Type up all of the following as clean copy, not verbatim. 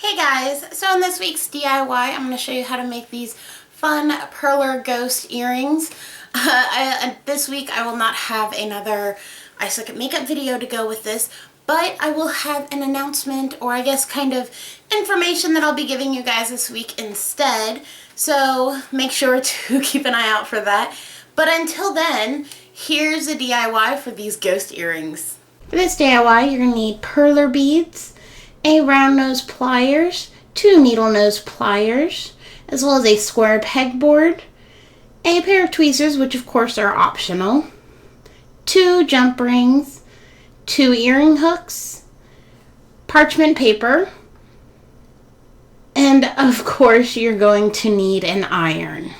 Hey guys, so in this week's DIY, I'm going to show you how to make these fun Perler ghost earrings. This week I will not have another eye socket makeup video to go with this, but I will have an announcement, or I guess kind of information that I'll be giving you guys this week instead. So make sure to keep an eye out for that. But until then, here's a DIY for these ghost earrings. For this DIY, you're going to need Perler beads, a round nose pliers, 2 needle nose pliers, as well as a square pegboard, a pair of tweezers, which of course are optional, 2 jump rings, 2 earring hooks, parchment paper, and of course you're going to need an iron.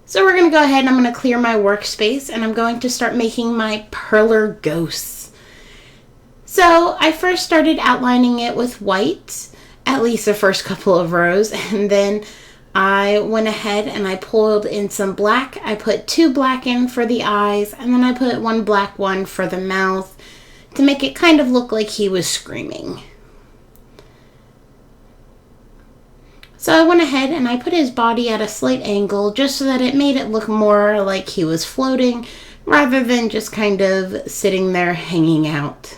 So we're going to go ahead and I'm going to clear my workspace and I'm going to start making my Perler ghosts. So I first started outlining it with white, at least the first couple of rows, and then I went ahead and I pulled in some black. I put 2 black in for the eyes, and then I put 1 black one for the mouth to make it kind of look like he was screaming. So I went ahead and I put his body at a slight angle just so that it made it look more like he was floating rather than just kind of sitting there hanging out.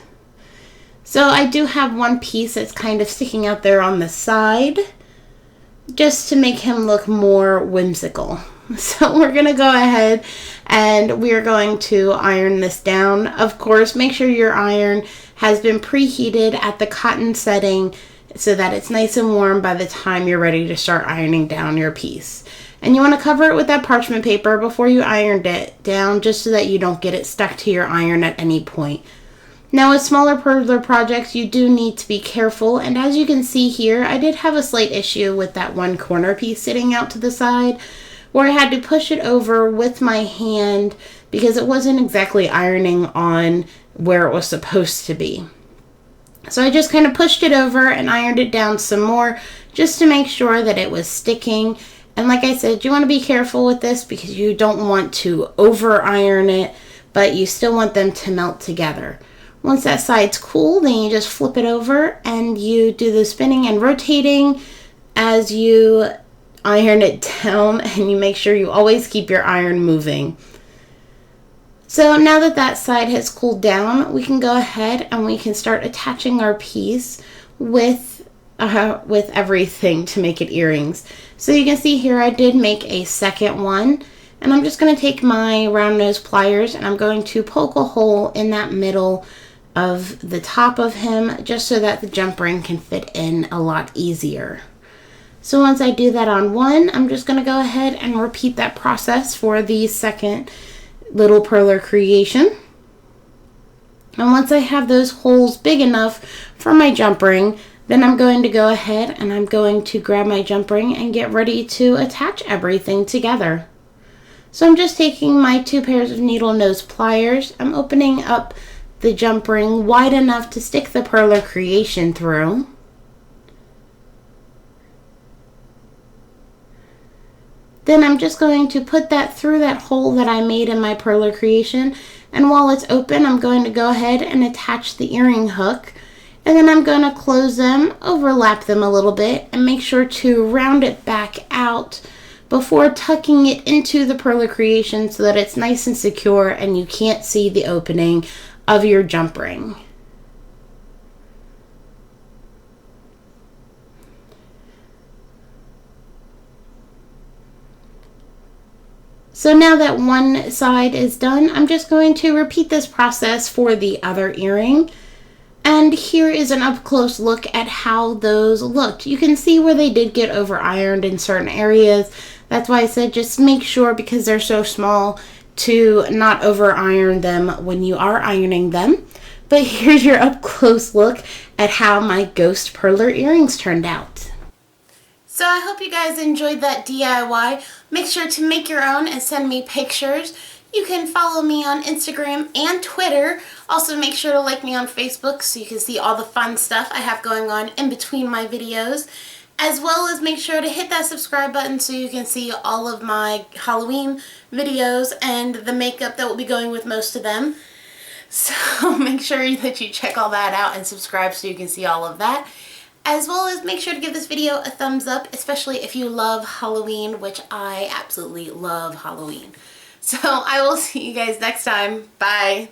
So I do have one piece that's kind of sticking out there on the side just to make him look more whimsical. So we're going to go ahead and we're going to iron this down. Of course, make sure your iron has been preheated at the cotton setting so that it's nice and warm by the time you're ready to start ironing down your piece. And you want to cover it with that parchment paper before you ironed it down, just so that you don't get it stuck to your iron at any point. Now with smaller Perler projects, you do need to be careful, and as you can see here, I did have a slight issue with that one corner piece sitting out to the side, where I had to push it over with my hand because it wasn't exactly ironing on where it was supposed to be. So I just kind of pushed it over and ironed it down some more just to make sure that it was sticking. And like I said, you want to be careful with this because you don't want to over iron it, but you still want them to melt together. Once that side's cool, then you just flip it over and you do the spinning and rotating as you iron it down, and you make sure you always keep your iron moving. So now that that side has cooled down, we can go ahead and we can start attaching our piece with everything to make it earrings. So you can see here I did make a second one, and I'm just going to take my round nose pliers and I'm going to poke a hole in that middle of the top of him just so that the jump ring can fit in a lot easier. So once I do that on one, I'm just going to go ahead and repeat that process for the second little Perler creation. And once I have those holes big enough for my jump ring, then I'm going to go ahead and I'm going to grab my jump ring and get ready to attach everything together. So I'm just taking my 2 pairs of needle nose pliers. I'm opening up the jump ring wide enough to stick the Perler creation through. Then I'm just going to put that through that hole that I made in my Perler creation, and while it's open I'm going to go ahead and attach the earring hook, and then I'm going to close them, overlap them a little bit, and make sure to round it back out before tucking it into the Perler creation so that it's nice and secure and you can't see the opening of your jump ring. So now that one side is done, I'm just going to repeat this process for the other earring. And here is an up-close look at how those looked. You can see where they did get over-ironed in certain areas. That's why I said just make sure, because they're so small, to not over-iron them when you are ironing them. But here's your up-close look at how my ghost Perler earrings turned out. So I hope you guys enjoyed that DIY. Make sure to make your own and send me pictures. You can follow me on Instagram and Twitter. Also make sure to like me on Facebook so you can see all the fun stuff I have going on in between my videos. As well as make sure to hit that subscribe button so you can see all of my Halloween videos and the makeup that will be going with most of them. So make sure that you check all that out and subscribe so you can see all of that. As well as make sure to give this video a thumbs up, especially if you love Halloween, which I absolutely love Halloween. So I will see you guys next time. Bye.